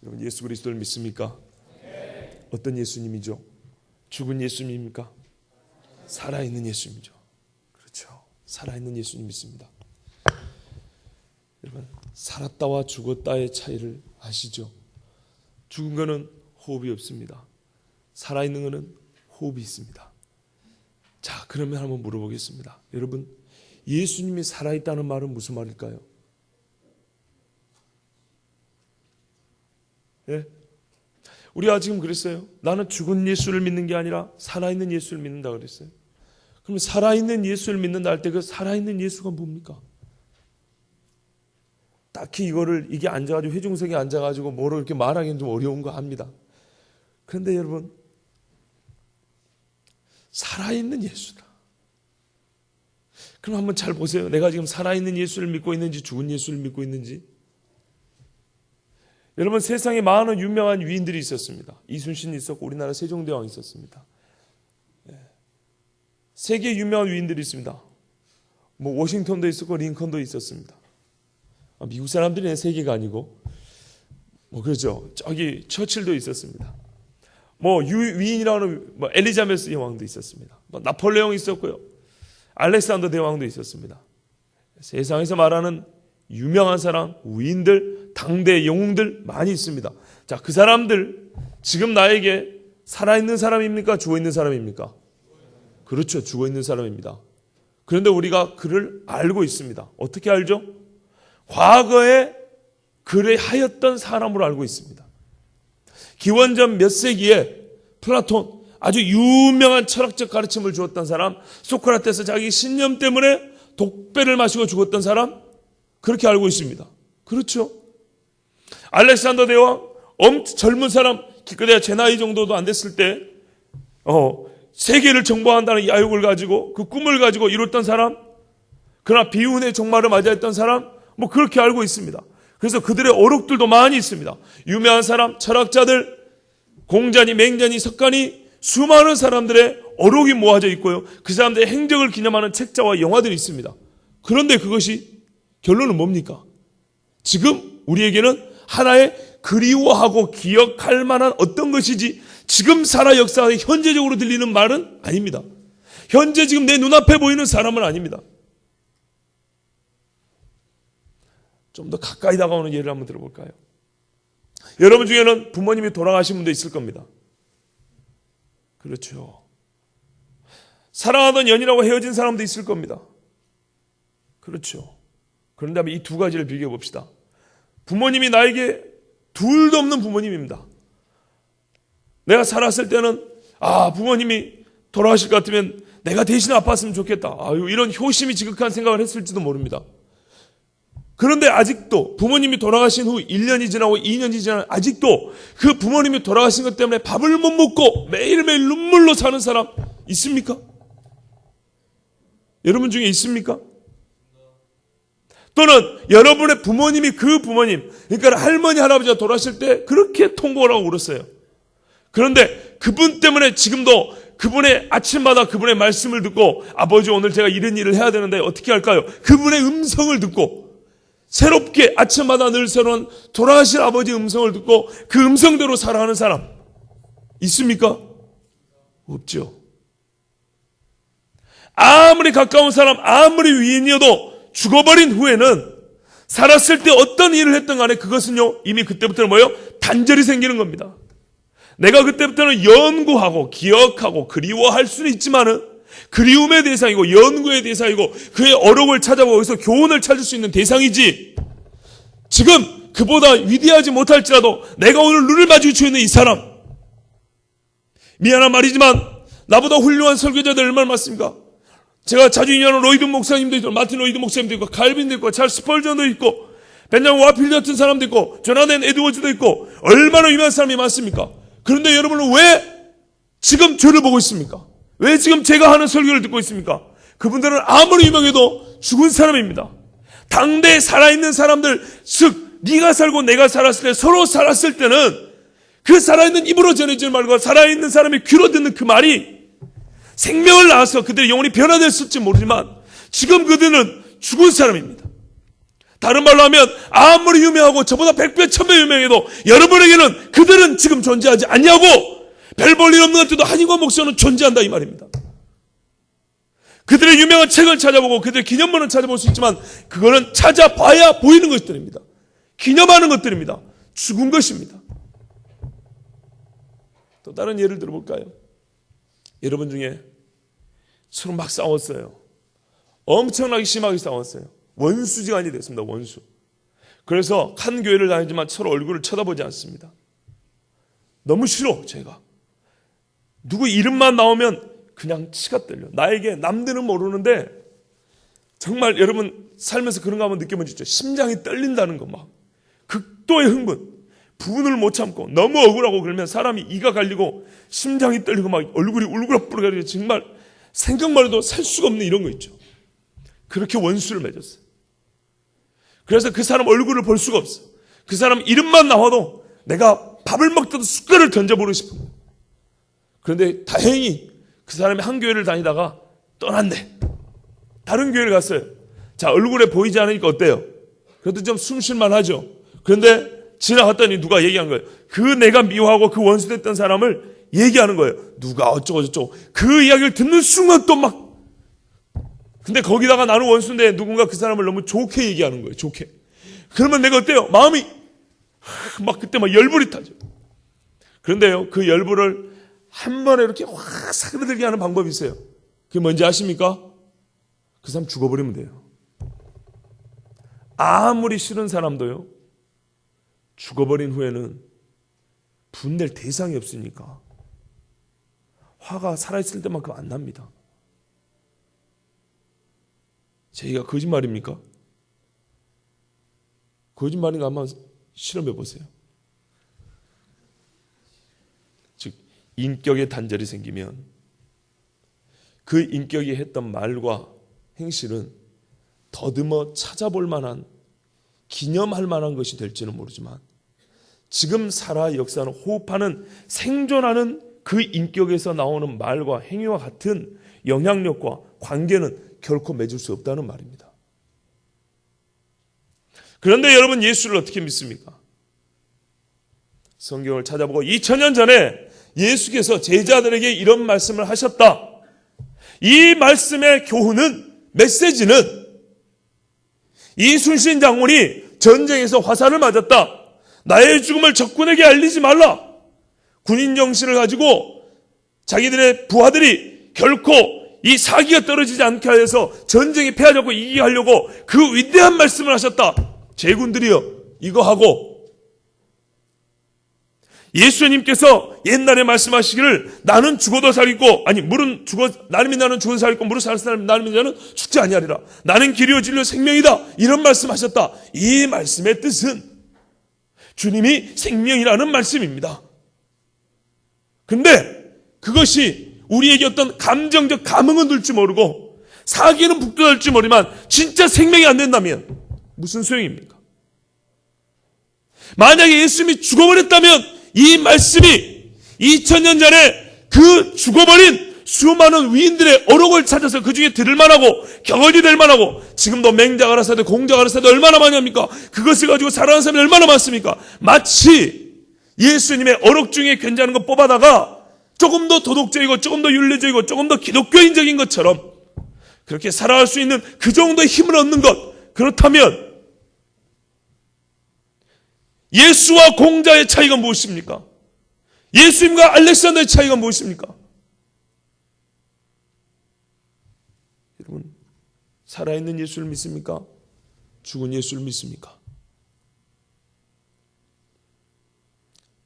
여러분 예수 그리스도를 믿습니까? 어떤 예수님이죠? 죽은 예수님입니까? 살아있는 예수님이죠. 그렇죠. 살아있는 예수님 믿습니다. 여러분 살았다와 죽었다의 차이를 아시죠? 죽은 거는 호흡이 없습니다. 살아있는 거는 호흡이 있습니다. 자, 그러면 한번 물어보겠습니다. 여러분 예수님이 살아있다는 말은 무슨 말일까요? 예? 우리가 지금 그랬어요. 나는 죽은 예수를 믿는 게 아니라 살아있는 예수를 믿는다 그랬어요. 그럼 살아있는 예수를 믿는다 할 때 그 살아있는 예수가 뭡니까? 딱히 이게 앉아가지고 회중석에 앉아가지고 뭐로 이렇게 말하기는 좀 어려운 거 압니다. 그런데 여러분 살아있는 예수다. 그럼 한번 잘 보세요. 내가 지금 살아있는 예수를 믿고 있는지 죽은 예수를 믿고 있는지. 여러분 세상에 많은 유명한 위인들이 있었습니다. 이순신이 있었고 우리나라 세종대왕이 있었습니다. 세계 유명한 위인들이 있습니다. 뭐 워싱턴도 있었고 링컨도 있었습니다. 미국 사람들이 세계가 아니고 그렇죠. 저기 처칠도 있었습니다. 위인이라는 엘리자베스 여왕도 있었습니다. 나폴레옹이 있었고요. 알렉산더 대왕도 있었습니다. 세상에서 말하는 유명한 사람, 위인들, 당대 영웅들 많이 있습니다. 자, 그 사람들 지금 나에게 살아있는 사람입니까? 죽어있는 사람입니까? 그렇죠. 죽어있는 사람입니다. 그런데 우리가 그를 알고 있습니다. 어떻게 알죠? 과거에 그를 하였던 사람으로 알고 있습니다. 기원전 몇 세기에 플라톤, 아주 유명한 철학적 가르침을 주었던 사람, 소크라테스 자기 신념 때문에 독배를 마시고 죽었던 사람, 그렇게 알고 있습니다. 그렇죠. 알렉산더 대왕, 젊은 사람, 기껏해야 제 나이 정도도 안 됐을 때 세계를 정복한다는 야욕을 가지고 그 꿈을 가지고 이뤘던 사람, 그러나 비운의 종말을 맞이했던 사람, 그렇게 알고 있습니다. 그래서 그들의 어록들도 많이 있습니다. 유명한 사람, 철학자들, 공자니 맹자니 석가니 수많은 사람들의 어록이 모아져 있고요. 그 사람들의 행적을 기념하는 책자와 영화들이 있습니다. 그런데 그것이 결론은 뭡니까? 지금 우리에게는 하나의 그리워하고 기억할 만한 어떤 것이지 지금 살아 역사에 현재적으로 들리는 말은 아닙니다. 현재 지금 내 눈앞에 보이는 사람은 아닙니다. 좀 더 가까이 다가오는 예를 한번 들어볼까요? 여러분 중에는 부모님이 돌아가신 분도 있을 겁니다. 그렇죠. 사랑하던 연인하고 헤어진 사람도 있을 겁니다. 그렇죠. 그런데 이 두 가지를 비교해봅시다. 부모님이 나에게 둘도 없는 부모님입니다. 내가 살았을 때는 부모님이 돌아가실 것 같으면 내가 대신 아팠으면 좋겠다. 이런 효심이 지극한 생각을 했을지도 모릅니다. 그런데 아직도 부모님이 돌아가신 후 1년이 지나고 2년이 지나고 아직도 그 부모님이 돌아가신 것 때문에 밥을 못 먹고 매일매일 눈물로 사는 사람 있습니까? 여러분 중에 있습니까? 또는 여러분의 부모님이 그 부모님, 그러니까 할머니, 할아버지가 돌아가실 때 그렇게 통곡을 하고 울었어요. 그런데 그분 때문에 지금도 그분의 아침마다 그분의 말씀을 듣고 아버지 오늘 제가 이런 일을 해야 되는데 어떻게 할까요? 그분의 음성을 듣고 새롭게 아침마다 늘 새로운 돌아가실 아버지의 음성을 듣고 그 음성대로 살아가는 사람 있습니까? 없죠. 아무리 가까운 사람, 아무리 위인이어도 죽어버린 후에는 살았을 때 어떤 일을 했든 간에 그것은요 이미 그때부터는 단절이 생기는 겁니다. 내가 그때부터는 연구하고 기억하고 그리워할 수는 있지만은 그리움의 대상이고 연구의 대상이고 그의 어록을 찾아보고 거기서 교훈을 찾을 수 있는 대상이지, 지금 그보다 위대하지 못할지라도 내가 오늘 눈을 마주치고 있는 이 사람, 미안한 말이지만 나보다 훌륭한 설교자들 얼마나 많습니까? 제가 자주 인용하는 로이드 목사님도 있고 마틴 로이드 목사님도 있고 칼빈도 있고 찰스 스펄전도 있고 벤자민 와필드 같은 사람도 있고 조나단 에드워즈도 있고 얼마나 유명한 사람이 많습니까? 그런데 여러분은 왜 지금 저를 보고 있습니까? 왜 지금 제가 하는 설교를 듣고 있습니까? 그분들은 아무리 유명해도 죽은 사람입니다. 당대에 살아있는 사람들, 즉 네가 살고 내가 살았을 때, 서로 살았을 때는 그 살아있는 입으로 전해질 말과 살아있는 사람의 귀로 듣는 그 말이 생명을 낳아서 그들의 영혼이 변화됐을지 모르지만 지금 그들은 죽은 사람입니다. 다른 말로 하면 아무리 유명하고 저보다 100배 1000배 유명해도 여러분에게는 그들은 지금 존재하지 않냐고, 별 볼 일 없는 것 같아도 한인과 목사는 존재한다 이 말입니다. 그들의 유명한 책을 찾아보고 그들의 기념물은 찾아볼 수 있지만 그거는 찾아봐야 보이는 것들입니다. 기념하는 것들입니다. 죽은 것입니다. 또 다른 예를 들어볼까요? 여러분 중에 서로 막 싸웠어요. 엄청나게 심하게 싸웠어요. 원수지간이 됐습니다. 원수. 그래서 한 교회를 다니지만 서로 얼굴을 쳐다보지 않습니다. 너무 싫어 제가. 누구 이름만 나오면 그냥 치가 떨려. 나에게 남들은 모르는데 정말 여러분 살면서 그런 거 한번 느껴보시죠. 심장이 떨린다는 거, 막 극도의 흥분, 분을 못 참고 너무 억울하고 그러면 사람이 이가 갈리고 심장이 떨리고 막 얼굴이 울그락불그락, 정말 생각만 해도 살 수가 없는 이런 거 있죠. 그렇게 원수를 맺었어요. 그래서 그 사람 얼굴을 볼 수가 없어. 그 사람 이름만 나와도 내가 밥을 먹다도 숟갈을 던져보고 싶은 거예요. 그런데 다행히 그 사람이 한 교회를 다니다가 떠났네. 다른 교회를 갔어요. 자, 얼굴에 보이지 않으니까 어때요? 그래도 좀 숨쉴만 하죠. 그런데 지나갔더니 누가 얘기한 거예요. 그 내가 미워하고 그 원수됐던 사람을 얘기하는 거예요. 누가 어쩌고 저쩌고. 그 이야기를 듣는 순간 또 막, 근데 거기다가 나는 원수인데 누군가 그 사람을 너무 좋게 얘기하는 거예요. 좋게. 그러면 내가 어때요? 마음이 막 그때 막 열불이 타죠. 그런데요, 그 열불을 한 번에 이렇게 확 사그라들게 하는 방법이 있어요. 그게 뭔지 아십니까? 그 사람 죽어버리면 돼요. 아무리 싫은 사람도요, 죽어버린 후에는 분낼 대상이 없으니까 화가 살아있을 때만큼 안 납니다. 제가 거짓말입니까? 거짓말인가 한번 실험해 보세요. 즉 인격의 단절이 생기면 그 인격이 했던 말과 행실은 더듬어 찾아볼 만한, 기념할 만한 것이 될지는 모르지만 지금 살아 역사는 호흡하는, 생존하는 그 인격에서 나오는 말과 행위와 같은 영향력과 관계는 결코 맺을 수 없다는 말입니다. 그런데 여러분, 예수를 어떻게 믿습니까? 성경을 찾아보고 2000년 전에 예수께서 제자들에게 이런 말씀을 하셨다. 이 말씀의 교훈은, 메시지는 이순신 장군이 전쟁에서 화살을 맞았다. 나의 죽음을 적군에게 알리지 말라. 군인 정신을 가지고 자기들의 부하들이 결코 이 사기가 떨어지지 않게 하여서 전쟁에 패하려고 이기게 하려고 그 위대한 말씀을 하셨다. 제군들이여, 이거 하고, 예수님께서 옛날에 말씀하시기를 나는 죽어도 살겠고, 아니 물은 죽어, 나는 죽어도 살겠고 물은 살 사람 나는 자는 죽지 아니하리라. 나는 길이요 진리요 생명이다. 이런 말씀하셨다. 이 말씀의 뜻은 주님이 생명이라는 말씀입니다. 근데 그것이 우리에게 어떤 감정적 감흥은 들지 모르고 사기는 북돋을지 모르지만 진짜 생명이 안 된다면 무슨 소용입니까? 만약에 예수님이 죽어버렸다면 이 말씀이 2000년 전에 그 죽어버린 수많은 위인들의 어록을 찾아서 그 중에 들을 만하고 경험이 될 만하고, 지금도 맹자가라사대 공자가라사대 얼마나 많이 합니까? 그것을 가지고 살아가는 사람이 얼마나 많습니까? 마치 예수님의 어록 중에 괜찮은 거 뽑아다가 조금 더 도덕적이고 조금 더 윤리적이고 조금 더 기독교인적인 것처럼 그렇게 살아갈 수 있는 그 정도의 힘을 얻는 것, 그렇다면 예수와 공자의 차이가 무엇입니까? 예수님과 알렉산더의 차이가 무엇입니까? 여러분, 살아있는 예수를 믿습니까? 죽은 예수를 믿습니까?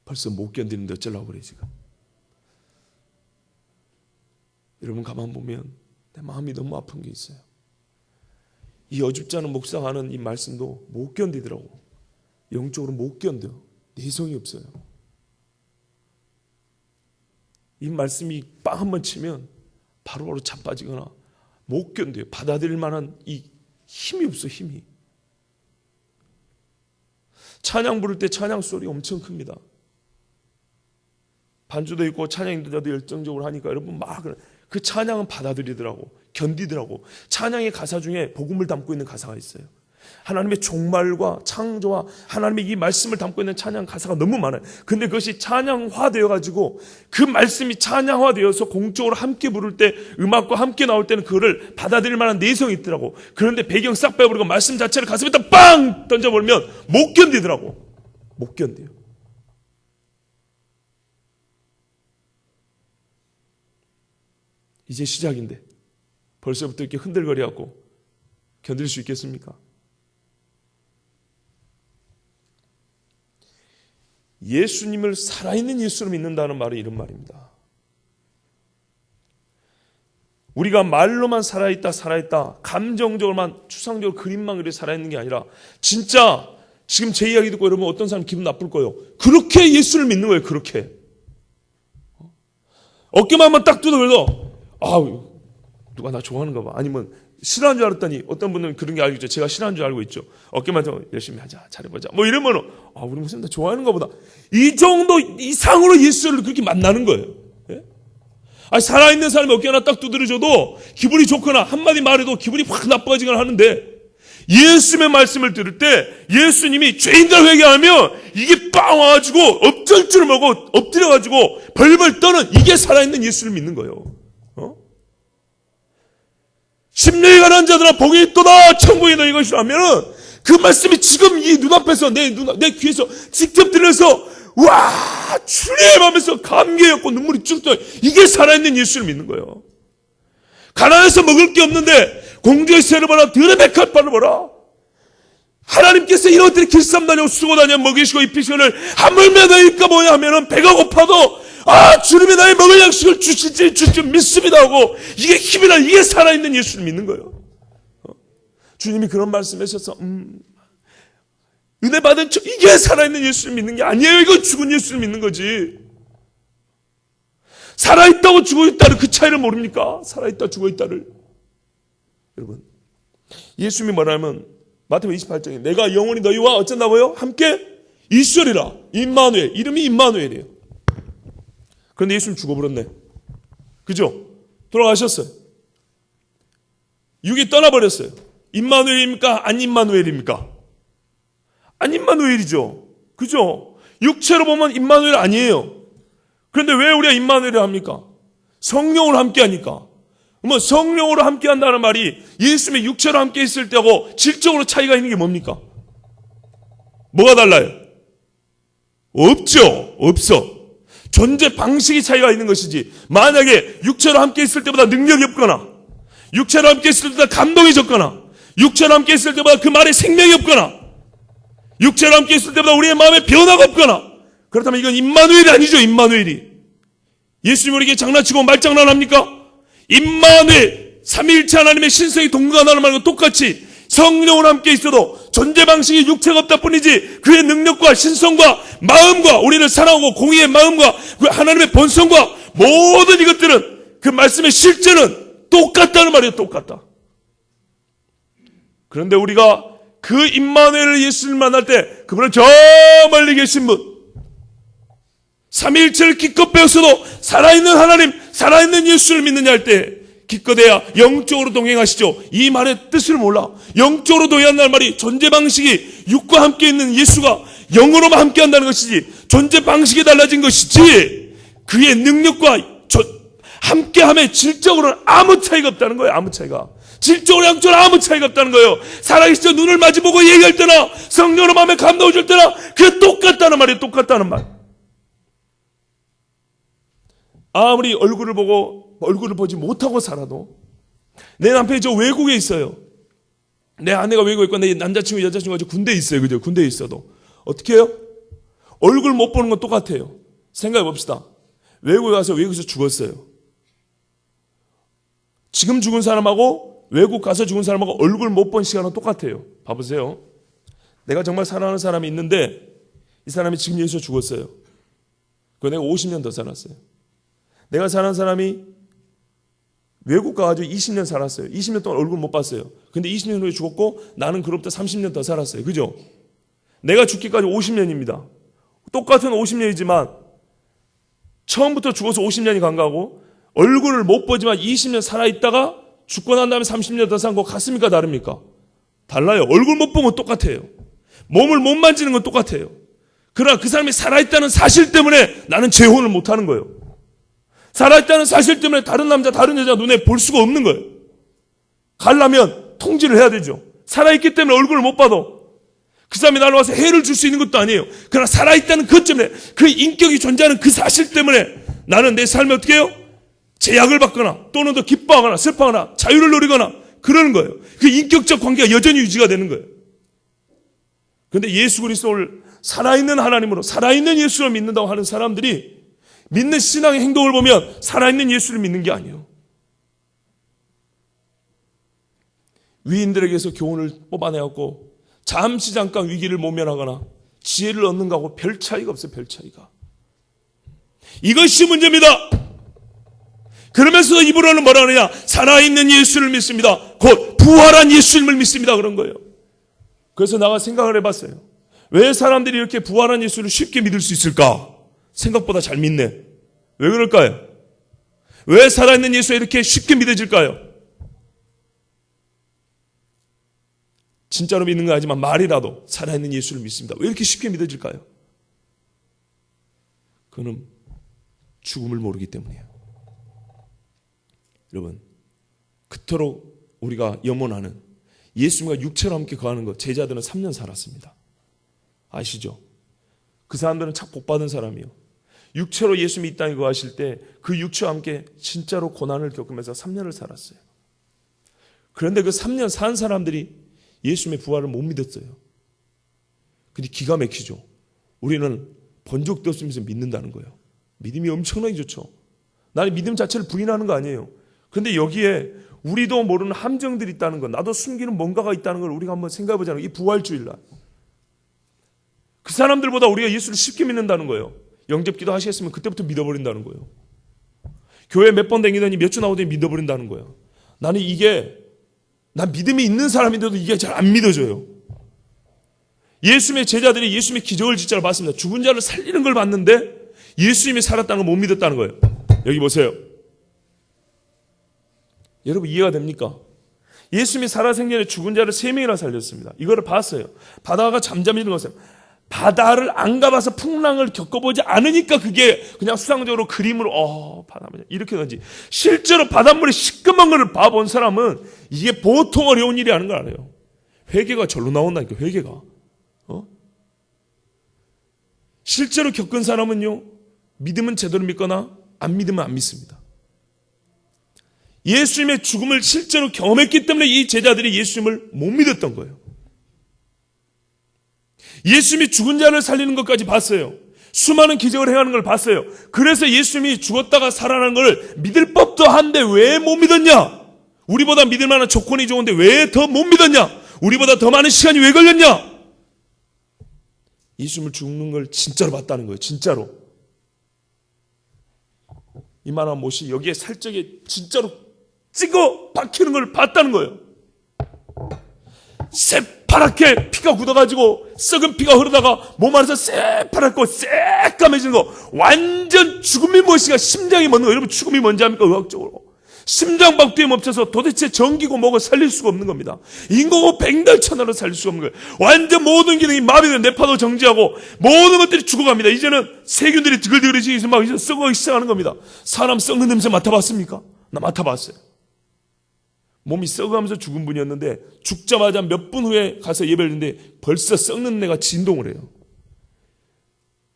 벌써 못 견디는데 어쩌려고 그래 지금. 여러분, 가만 보면 내 마음이 너무 아픈 게 있어요. 이 어줍지 않은 묵상하는 이 말씀도 못 견디더라고. 영적으로 못 견뎌. 내성이 없어요. 이 말씀이 빵 한번 치면 바로바로 자빠지거나 못 견뎌요. 받아들일 만한 이 힘이 없어, 힘이. 찬양 부를 때 찬양 소리 엄청 큽니다. 반주도 있고 찬양 인도자도 열정적으로 하니까 여러분 막 그 찬양은 받아들이더라고, 견디더라고. 찬양의 가사 중에 복음을 담고 있는 가사가 있어요. 하나님의 종말과 창조와 하나님의 이 말씀을 담고 있는 찬양 가사가 너무 많아요. 근데 그것이 찬양화되어 가지고 그 말씀이 찬양화되어서 공적으로 함께 부를 때 음악과 함께 나올 때는 그거를 받아들일 만한 내성이 있더라고. 그런데 배경 싹 빼버리고 말씀 자체를 가슴에다 빵 던져버리면 못 견디더라고. 못 견뎌요. 이제 시작인데 벌써부터 이렇게 흔들거려갖고 견딜 수 있겠습니까? 예수님을 살아있는 예수로 믿는다는 말이 이런 말입니다. 우리가 말로만 살아있다 감정적으로만 추상적으로 그림만 그려 살아있는 게 아니라 진짜 지금 제 이야기 듣고 여러분 어떤 사람 기분 나쁠 거예요. 그렇게 예수를 믿는 거예요. 그렇게 어깨만 한번 딱 뜯어버려도 누가 나 좋아하는가 봐. 아니면 싫어하는 줄 알았더니 어떤 분은 그런 게 알겠죠. 제가 싫어하는 줄 알고 있죠. 어깨만 더 열심히 하자, 잘해보자 뭐 이러면은 우리 목사님 나 좋아하는가 보다. 이 정도 이상으로 예수를 그렇게 만나는 거예요. 예? 살아있는 사람이 어깨 하나 딱 두드려줘도 기분이 좋거나 한마디 말해도 기분이 확 나빠지거나 하는데 예수님의 말씀을 들을 때 예수님이 죄인들 회개하면 이게 빵 와가지고 엎질 줄 모르고 엎드려가지고 벌벌 떠는 이게 살아있는 예수를 믿는 거예요. 심령이 가난한 자들아 복이 있도다 천국이 너희 것이라 하면은 그 말씀이 지금 이 눈앞에서 내 귀에서 직접 들려서 와 주님 하면서 감격했고 눈물이 쭉 떠요. 이게 살아있는 예수를 믿는 거예요. 가난해서 먹을 게 없는데 공주의 새를 보라 들의 백합화를 보라. 하나님께서 이런 길쌈다니고 쓰고 다녀 먹이시고 입히시고를 하물며 너희가 뭐냐 하면은 배가 고파도 주님이 나의 먹을 양식을 주실지 믿습니다 하고 이게 힘이나 이게 살아있는 예수를 믿는 거예요. 주님이 그런 말씀하셔서 은혜 받은 척 이게 살아있는 예수를 믿는 게 아니에요. 이건 죽은 예수를 믿는 거지. 살아있다고 죽어있다를 그 차이를 모릅니까? 살아있다 죽어있다를. 여러분 예수님이 말하면 마태복음 28장에 내가 영원히 너희와 어쩐다고요? 함께 있으리라. 임마누엘. 이름이 임마누엘이에요. 그런데 예수님 죽어버렸네. 그죠? 돌아가셨어요. 육이 떠나버렸어요. 임마누엘입니까? 안 임마누엘입니까? 안 임마누엘이죠. 그죠? 육체로 보면 임마누엘 아니에요. 그런데 왜 우리가 임마누엘을 합니까? 성령으로 함께 하니까. 성령으로 함께 한다는 말이 예수님의 육체로 함께 있을 때하고 질적으로 차이가 있는 게 뭡니까? 뭐가 달라요? 없죠. 없어. 존재 방식이 차이가 있는 것이지. 만약에 육체로 함께 있을 때보다 능력이 없거나 육체로 함께 있을 때보다 감동이 적거나 육체로 함께 있을 때보다 그 말에 생명이 없거나 육체로 함께 있을 때보다 우리의 마음에 변화가 없거나 그렇다면 이건 임마누엘이 아니죠. 임마누엘이. 예수님 우리에게 장난치고 말장난합니까? 임마누엘 삼위일체 하나님의 신성이 동거한다는 말과 똑같이 성령으로 함께 있어도 존재 방식이 육체가 없다 뿐이지 그의 능력과 신성과 마음과 우리를 사랑하고 공의의 마음과 그 하나님의 본성과 모든 이것들은 그 말씀의 실제는 똑같다는 말이에요. 똑같다. 그런데 우리가 그 임마누엘 예수를 만날 때 그분은 저 멀리 계신 분 삼위일체를 기껏 배웠어도 살아있는 하나님 살아있는 예수를 믿느냐 할 때 기껏해야 영적으로 동행하시죠. 이 말의 뜻을 몰라. 영적으로 동행한다는 말이 존재 방식이 육과 함께 있는 예수가 영으로만 함께 한다는 것이지 존재 방식이 달라진 것이지 그의 능력과 함께함의 질적으로는 아무 차이가 없다는 거예요. 아무 차이가. 질적으로 양적으로 아무 차이가 없다는 거예요. 살아계시죠. 눈을 마주보고 얘기할 때나 성령으로 마음에 감동을 줄 때나 그게 똑같다는 말이에요. 똑같다는 말. 아무리 얼굴을 보지 못하고 살아도 내 남편이 저 외국에 있어요. 내 아내가 외국에 있고 내 남자친구 여자친구가 군대에 있어요. 그죠? 군대에 있어도 어떻게 해요? 얼굴 못 보는 건 똑같아요. 생각해 봅시다. 외국에 가서 외국에서 죽었어요. 지금 죽은 사람하고 외국 가서 죽은 사람하고 얼굴 못 본 시간은 똑같아요. 봐보세요. 내가 정말 사랑하는 사람이 있는데 이 사람이 지금 여기서 죽었어요. 그거 내가 50년 더 살았어요. 내가 사랑하는 사람이 외국 가가지고 20년 살았어요. 20년 동안 얼굴 못 봤어요. 근데 20년 후에 죽었고 나는 그로부터 30년 더 살았어요. 그죠? 내가 죽기까지 50년입니다. 똑같은 50년이지만 처음부터 죽어서 50년이 간 거하고 얼굴을 못 보지만 20년 살아있다가 죽고 난 다음에 30년 더 산 거 같습니까? 다릅니까? 달라요. 얼굴 못 보면 똑같아요. 몸을 못 만지는 건 똑같아요. 그러나 그 사람이 살아있다는 사실 때문에 나는 재혼을 못하는 거예요. 살아있다는 사실 때문에 다른 남자, 다른 여자 눈에 볼 수가 없는 거예요. 가려면 통지를 해야 되죠. 살아있기 때문에 얼굴을 못 봐도 그 사람이 나를 와서 해를 줄 수 있는 것도 아니에요. 그러나 살아있다는 것 때문에, 그 인격이 존재하는 그 사실 때문에 나는 내 삶에 어떻게 해요? 제약을 받거나 또는 더 기뻐하거나 슬퍼하거나 자유를 누리거나 그러는 거예요. 그 인격적 관계가 여전히 유지가 되는 거예요. 그런데 예수 그리스도를 살아있는 하나님으로, 살아있는 예수를 믿는다고 하는 사람들이 믿는 신앙의 행동을 보면 살아있는 예수를 믿는 게 아니에요. 위인들에게서 교훈을 뽑아내었고 잠시 잠깐 위기를 모면하거나 지혜를 얻는 거하고 별 차이가 없어요. 별 차이가. 이것이 문제입니다. 그러면서 입으로는 뭐라 그러냐? 살아있는 예수를 믿습니다. 곧 부활한 예수님을 믿습니다. 그런 거예요. 그래서 내가 생각을 해봤어요. 왜 사람들이 이렇게 부활한 예수를 쉽게 믿을 수 있을까? 생각보다 잘 믿네. 왜 그럴까요? 왜 살아있는 예수가 이렇게 쉽게 믿어질까요? 진짜로 믿는 거 아니지만 말이라도 살아있는 예수를 믿습니다. 왜 이렇게 쉽게 믿어질까요? 그는 죽음을 모르기 때문이에요. 여러분, 그토록 우리가 염원하는 예수님과 육체로 함께 거하는 것, 제자들은 3년 살았습니다. 아시죠? 그 사람들은 참 복받은 사람이에요. 육체로 예수님이 이 땅에 거하실 때 그 육체와 함께 진짜로 고난을 겪으면서 3년을 살았어요. 그런데 그 3년 산 사람들이 예수님의 부활을 못 믿었어요. 근데 기가 막히죠. 우리는 본 적도 없으면서 믿는다는 거예요. 믿음이 엄청나게 좋죠. 나는 믿음 자체를 부인하는 거 아니에요. 그런데 여기에 우리도 모르는 함정들이 있다는 것, 나도 숨기는 뭔가가 있다는 걸 우리가 한번 생각해 보자는 이 부활주일날. 그 사람들보다 우리가 예수를 쉽게 믿는다는 거예요. 영접기도 하시겠으면 그때부터 믿어버린다는 거예요. 교회 몇 번 다니더니 몇 주 나오더니 믿어버린다는 거예요. 나는 난 믿음이 있는 사람인데도 이게 잘 안 믿어져요. 예수님의 제자들이 예수님의 기적을 진짜로 봤습니다. 죽은 자를 살리는 걸 봤는데 예수님이 살았다는 걸 못 믿었다는 거예요. 여기 보세요. 여러분 이해가 됩니까? 예수님이 살아생전에 죽은 자를 3명이나 살렸습니다. 이거를 봤어요. 바다가 잠잠히 있는 것을. 바다를 안 가봐서 풍랑을 겪어보지 않으니까 그게 그냥 수상적으로 그림으로 바닷물 이렇게 던지. 실제로 바닷물이 시꺼먼 걸 봐본 사람은 이게 보통 어려운 일이 아닌 걸 알아요. 회개가 절로 나온다니까. 회개가. 실제로 겪은 사람은요, 믿으면 제대로 믿거나 안 믿으면 안 믿습니다. 예수님의 죽음을 실제로 경험했기 때문에 이 제자들이 예수님을 못 믿었던 거예요. 예수님이 죽은 자를 살리는 것까지 봤어요. 수많은 기적을 행하는 걸 봤어요. 그래서 예수님이 죽었다가 살아난 걸 믿을 법도 한데 왜 못 믿었냐? 우리보다 믿을 만한 조건이 좋은데 왜 더 못 믿었냐? 우리보다 더 많은 시간이 왜 걸렸냐? 예수님을 죽는 걸 진짜로 봤다는 거예요. 진짜로. 이만한 못이 여기에 살짝에 진짜로 찍어 박히는 걸 봤다는 거예요. 새파랗게 피가 굳어가지고 썩은 피가 흐르다가 몸 안에서 새파랗고 새까매지는 거, 완전 죽음이 무엇인가, 심장이 멎는 거. 여러분 죽음이 뭔지 압니까? 의학적으로 심장박두에 멈춰서 도대체 전기고 뭐고 살릴 수가 없는 겁니다. 인공호흡 백달천하로 살릴 수가 없는 거예요. 완전 모든 기능이 마비되고 뇌파도 정지하고 모든 것들이 죽어갑니다. 이제는 세균들이 드글드글해지면서 막 이제 썩어가기 시작하는 겁니다. 사람 썩는 냄새 맡아봤습니까? 나 맡아봤어요. 몸이 썩어가면서 죽은 분이었는데 죽자마자 몇 분 후에 가서 예배를 했는데 벌써 썩는 내가 진동을 해요.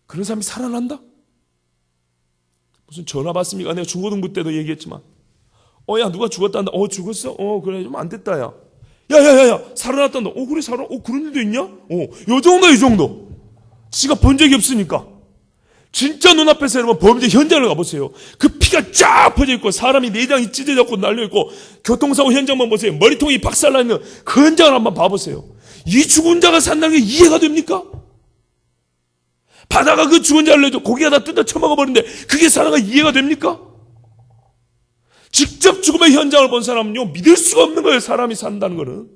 그런 사람이 살아난다? 무슨 전화 받습니까? 내가 중고등부 때도 얘기했지만 야 누가 죽었다는다. 죽었어? 그래 좀 안 됐다. 야 살아났단다. 그래 그런 일도 있냐? 요 정도 이 정도. 지가 본 적이 없으니까. 진짜 눈앞에서 여러분 범죄 현장을 가보세요. 그 피가 쫙 퍼져 있고 사람이 내장이 찢어졌고 날려있고 교통사고 현장만 보세요. 머리통이 박살나 있는 그 현장을 한번 봐보세요. 이 죽은 자가 산다는 게 이해가 됩니까? 바다가 그 죽은 자를 내줘 고기가 다 뜯어 처먹어버리는데 그게 살아가 이해가 됩니까? 직접 죽음의 현장을 본 사람은요 믿을 수가 없는 거예요. 사람이 산다는 거는.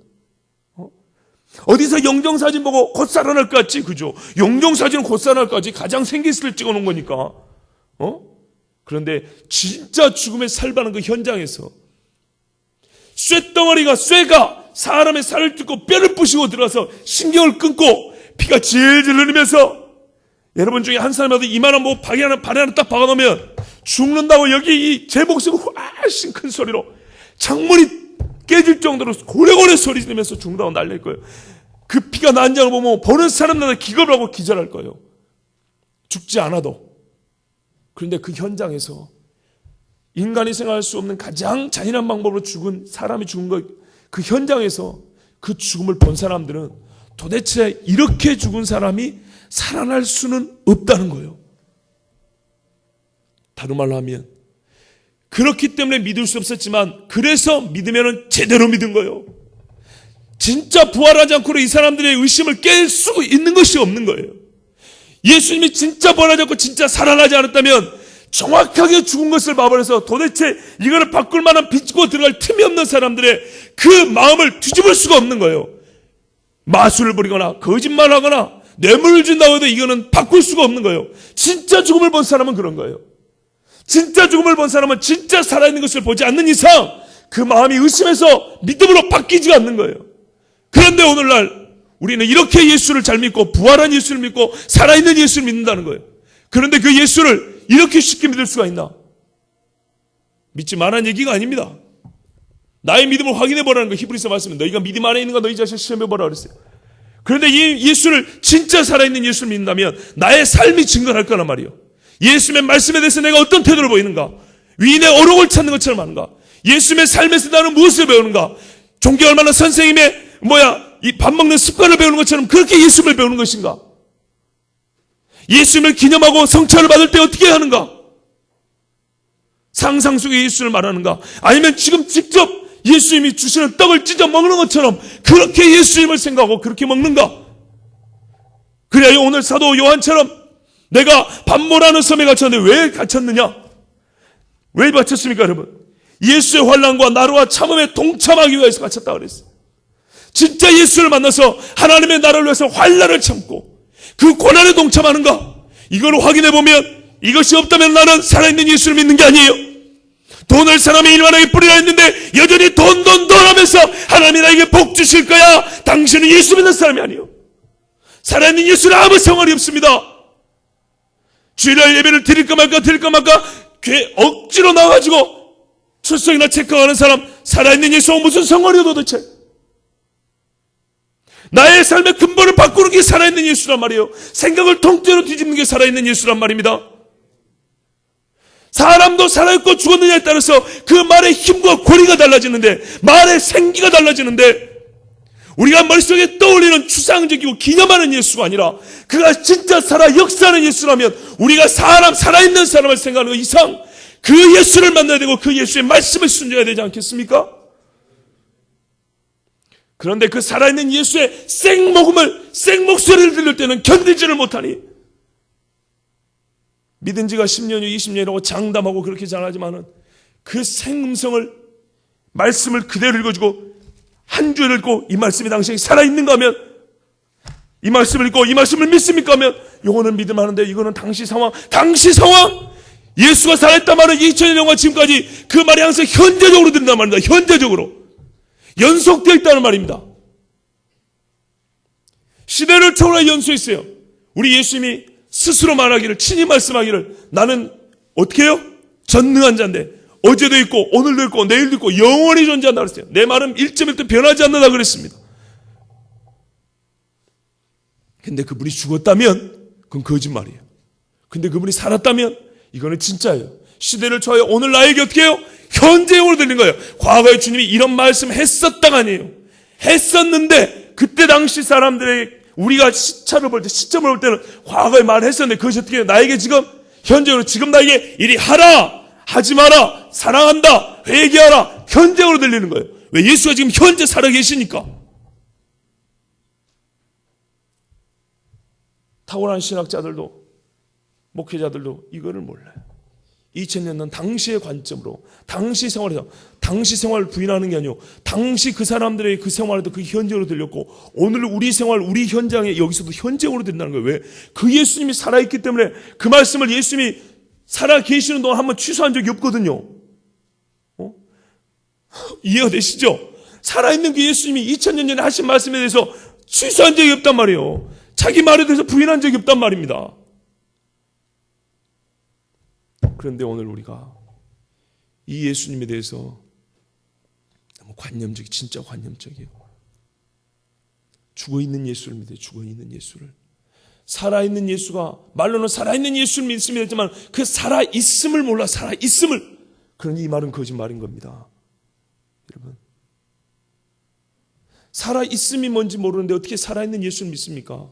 어디서 영정사진 보고 곧 살아날 것 같지? 그죠? 영정사진은 곧 살아날 것 같지? 가장 생기스를 찍어놓은 거니까. 그런데 진짜 죽음의 살바는 그 현장에서 쇠가 사람의 살을 뜯고 뼈를 부시고 들어가서 신경을 끊고 피가 질질 흐르면서, 여러분 중에 한 사람이라도 이만한 발에 하나 딱 박아놓으면 죽는다고 여기 제 목숨 훨씬 큰 소리로 창문이 깨질 정도로 고래고래 소리 지르면서 죽는다고 난릴 거예요. 그 피가 난장을 보면 보는 사람마다 기겁을 하고 기절할 거예요. 죽지 않아도. 그런데 그 현장에서 인간이 생각할 수 없는 가장 잔인한 방법으로 사람이 죽은 그 현장에서 그 죽음을 본 사람들은 도대체 이렇게 죽은 사람이 살아날 수는 없다는 거예요. 다른 말로 하면, 그렇기 때문에 믿을 수 없었지만 그래서 믿으면 제대로 믿은 거예요. 진짜 부활하지 않고는 이 사람들의 의심을 깰 수 있는 것이 없는 거예요. 예수님이 진짜 부활하지 않고 진짜 살아나지 않았다면 정확하게 죽은 것을 봐버려서 도대체 이거를 바꿀 만한 비집고 들어갈 틈이 없는 사람들의 그 마음을 뒤집을 수가 없는 거예요. 마술을 부리거나 거짓말을 하거나 뇌물을 준다고 해도 이거는 바꿀 수가 없는 거예요. 진짜 죽음을 본 사람은 그런 거예요. 진짜 죽음을 본 사람은 진짜 살아있는 것을 보지 않는 이상 그 마음이 의심해서 믿음으로 바뀌지가 않는 거예요. 그런데 오늘날 우리는 이렇게 예수를 잘 믿고 부활한 예수를 믿고 살아있는 예수를 믿는다는 거예요. 그런데 그 예수를 이렇게 쉽게 믿을 수가 있나? 믿지 말라는 얘기가 아닙니다. 나의 믿음을 확인해보라는 거. 히브리서 말씀에 너희가 믿음 안에 있는가 너희 자신을 시험해보라 그랬어요. 그런데 이 예수를 진짜 살아있는 예수를 믿는다면 나의 삶이 증거할 거란 말이에요. 예수님의 말씀에 대해서 내가 어떤 태도를 보이는가? 위인의 어록을 찾는 것처럼 하는가? 예수님의 삶에서 나는 무엇을 배우는가? 종교 얼마나 선생님의 이 밥 먹는 습관을 배우는 것처럼 그렇게 예수님을 배우는 것인가? 예수님을 기념하고 성찬을 받을 때 어떻게 하는가? 상상 속의 예수를 말하는가? 아니면 지금 직접 예수님이 주시는 떡을 찢어 먹는 것처럼 그렇게 예수님을 생각하고 그렇게 먹는가? 그래야 오늘 사도 요한처럼 내가 반모라는 섬에 갇혔는데 왜 갇혔느냐? 왜 갇혔습니까, 여러분? 예수의 환난과 나라와 참음에 동참하기 위해서 갇혔다 그랬어요. 진짜 예수를 만나서 하나님의 나라를 위해서 환난을 참고 그 고난에 동참하는가? 이걸 확인해보면 이것이 없다면 나는 살아있는 예수를 믿는 게 아니에요. 돈을 사람의 일만하게 뿌리라 했는데 여전히 돈 하면서 하나님이 나에게 복 주실 거야. 당신은 예수 믿는 사람이 아니에요. 살아있는 예수는 아무 상관이 없습니다. 주일날 예배를 드릴까 말까 교회 억지로 나와가지고 출석이나 체크하는 사람, 살아있는 예수와 무슨 상관이요 도대체? 나의 삶의 근본을 바꾸는 게 살아있는 예수란 말이에요. 생각을 통째로 뒤집는 게 살아있는 예수란 말입니다. 사람도 살아있고 죽었느냐에 따라서 그 말의 힘과 고리가 달라지는데, 말의 생기가 달라지는데, 우리가 머릿속에 떠올리는 추상적이고 기념하는 예수가 아니라 그가 진짜 역사하는 예수라면 우리가 살아있는 사람을 생각하는 것 이상 그 예수를 만나야 되고 그 예수의 말씀을 순종해야 되지 않겠습니까? 그런데 그 살아있는 예수의 생목소리를 들을 때는 견디지를 못하니, 믿은 지가 10년이고 20년이라고 장담하고 그렇게 잘하지만은 그 생음성을, 말씀을 그대로 읽어주고 한 주를 읽고 이 말씀이 당신에게 살아있는가 하면, 이 말씀을 읽고 이 말씀을 믿습니까 하면 요거는 믿음하는데 이거는 당시 상황, 예수가 살아있단 말은 2000년과 지금까지 그 말이 항상 현재적으로 들린단 말입니다. 현재적으로 연속되어 있다는 말입니다. 시대를 초월해 연수했어요. 우리 예수님이 스스로 말하기를, 친히 말씀하기를 나는 어떻게 해요? 전능한 자인데 어제도 있고 오늘도 있고 내일도 있고 영원히 존재한다 그랬어요. 내 말은 1.1도 변하지 않는다 그랬습니다. 근데 그분이 죽었다면 그건 거짓말이에요. 근데 그분이 살았다면 이거는 진짜예요. 시대를 초월해 오늘 나에게 어떻게 해요? 현재형으로 들린 거예요. 과거에 주님이 이런 말씀 했었다가 아니에요. 했었는데 그때 당시 사람들의, 우리가 시점을 볼 때는 과거에 말했었는데 그것이 어떻게 해요? 나에게 지금 현재형으로, 지금 나에게 이리 하라, 하지 마라, 사랑한다, 회개하라, 현재형으로 들리는 거예요. 왜? 예수가 지금 현재 살아계시니까. 탁월한 신학자들도 목회자들도 이거를 몰라요. 2000년은 당시의 관점으로, 당시 생활에서, 당시 생활을 부인하는 게 아니고 당시 그 사람들의 그 생활에도 그 현재로 들렸고 오늘 우리 생활, 우리 현장에 여기서도 현재로 들린다는 거예요. 왜? 그 예수님이 살아있기 때문에 그 말씀을 예수님이 살아계시는 동안 한번 취소한 적이 없거든요. 이해가 되시죠? 살아있는 그 예수님이 2000년 전에 하신 말씀에 대해서 취소한 적이 없단 말이에요. 자기 말에 대해서 부인한 적이 없단 말입니다. 그런데 오늘 우리가 이 예수님에 대해서 너무 진짜 관념적이에요. 죽어있는 예수를 믿어요. 죽어있는 예수를. 살아있는 예수가, 말로는 살아있는 예수를 믿으면 되지만 그 살아있음을 몰라. 살아있음을. 그러니 이 말은 거짓말인 겁니다. 여러분, 살아있음이 뭔지 모르는데 어떻게 살아있는 예수를 믿습니까?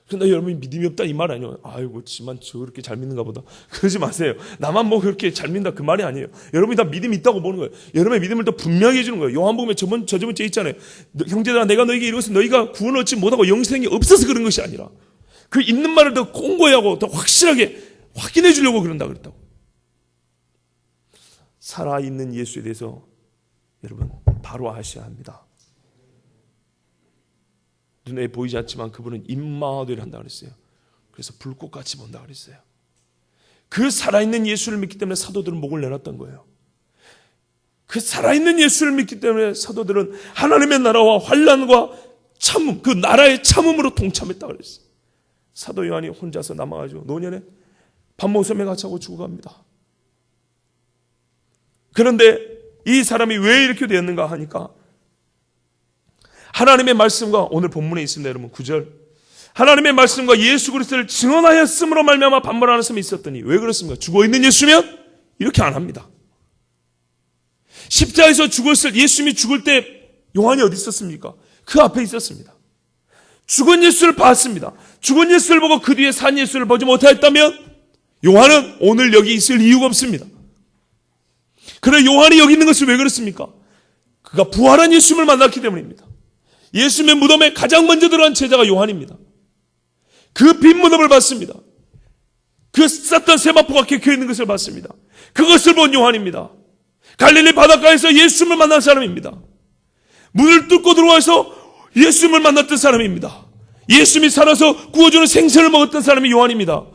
그런데 여러분이 믿음이 없다 이 말 아니에요. 아이고 지만 저렇게 잘 믿는가 보다. 그러지 마세요. 나만 뭐 그렇게 잘 믿는다 그 말이 아니에요. 여러분이 다 믿음이 있다고 보는 거예요. 여러분의 믿음을 더 분명히 해주는 거예요. 요한복음에 저번주에 있잖아요. 형제들아 내가 너에게 이루어서 너희가 구원을 얻지 못하고 영생이 없어서 그런 것이 아니라 그 있는 말을 더 공고히 하고 더 확실하게 확인해 주려고 그런다 그랬다고. 살아있는 예수에 대해서 여러분 바로 아셔야 합니다. 눈에 보이지 않지만 그분은 임마누엘 한다 그랬어요. 그래서 불꽃같이 본다 그랬어요. 그 살아있는 예수를 믿기 때문에 사도들은 목을 내놨던 거예요. 그 살아있는 예수를 믿기 때문에 사도들은 하나님의 나라와 환난과 참음, 그 나라의 참음으로 동참했다 그랬어요. 사도 요한이 혼자서 남아가지고 노년에 밤모섬에 갇혀고 죽어갑니다. 그런데 이 사람이 왜 이렇게 되었는가 하니까 하나님의 말씀과 오늘 본문에 있습니다. 여러분 9절 하나님의 말씀과 예수 그리스도를 증언하였음으로 말미암아 반발하는 사람이 있었더니 왜 그렇습니까? 죽어있는 예수면 이렇게 안 합니다. 십자가에서 죽었을 예수님이 죽을 때 요한이 어디 있었습니까? 그 앞에 있었습니다. 죽은 예수를 봤습니다. 죽은 예수를 보고 그 뒤에 산 예수를 보지 못하였다면 요한은 오늘 여기 있을 이유가 없습니다. 그러나 요한이 여기 있는 것은 왜 그렇습니까? 그가 부활한 예수님을 만났기 때문입니다. 예수님의 무덤에 가장 먼저 들어간 제자가 요한입니다. 그 빈 무덤을 봤습니다. 그 쌌던 세마포가 켜있는 것을 봤습니다. 그것을 본 요한입니다. 갈릴리 바닷가에서 예수님을 만난 사람입니다. 문을 뚫고 들어와서 예수님을 만났던 사람입니다. 예수님이 살아서 구워주는 생선을 먹었던 사람이 요한입니다.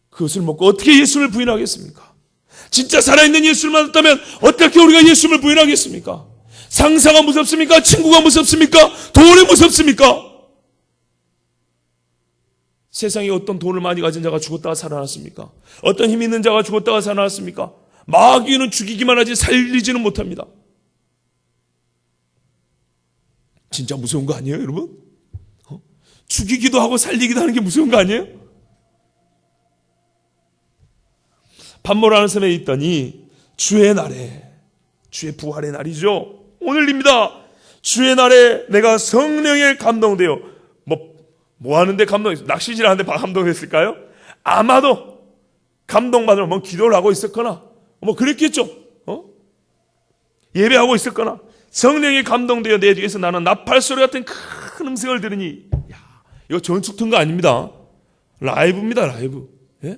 그것을 먹고 어떻게 예수님을 부인하겠습니까? 진짜 살아있는 예수를 만났다면 어떻게 우리가 예수님을 부인하겠습니까? 상사가 무섭습니까? 친구가 무섭습니까? 돈이 무섭습니까? 세상에 어떤 돈을 많이 가진 자가 죽었다가 살아났습니까? 어떤 힘 있는 자가 죽었다가 살아났습니까? 마귀는 죽이기만 하지 살리지는 못합니다. 진짜 무서운 거 아니에요, 여러분? 죽이기도 하고 살리기도 하는 게 무서운 거 아니에요? 반모라는 섬에 있더니 주의 날에, 주의 부활의 날이죠. 오늘입니다. 주의 날에 내가 성령에 감동되어 뭐 하는데 감동했어요? 낚시질 하는데 감동했을까요? 아마도 감동받으러 뭐 기도를 하고 있었거나 뭐 그랬겠죠. 예배하고 있었거나 성령에 감동되어 내 뒤에서 나는 나팔소리 같은 큰 음성을 들으니 이거 전축 거 아닙니다. 라이브입니다. 라이브. 예?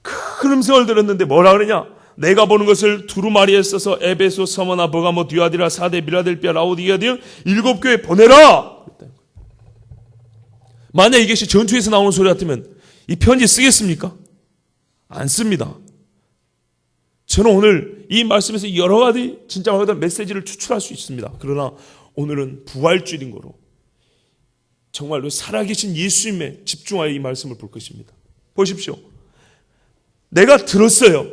큰 음성을 들었는데 뭐라 그러냐? 내가 보는 것을 두루마리에 써서 에베소, 서머나, 버가모, 디아디라, 사데, 빌라델피아, 라오디게아 등 7교회 보내라. 만약 이것이 전투에서 나오는 소리 같으면 이 편지 쓰겠습니까? 안 씁니다. 저는 오늘 이 말씀에서 여러 가지 진짜 말 그대로 메시지를 추출할 수 있습니다. 그러나 오늘은 부활주일인 거로 정말로 살아계신 예수님에 집중하여 이 말씀을 볼 것입니다. 보십시오. 내가 들었어요.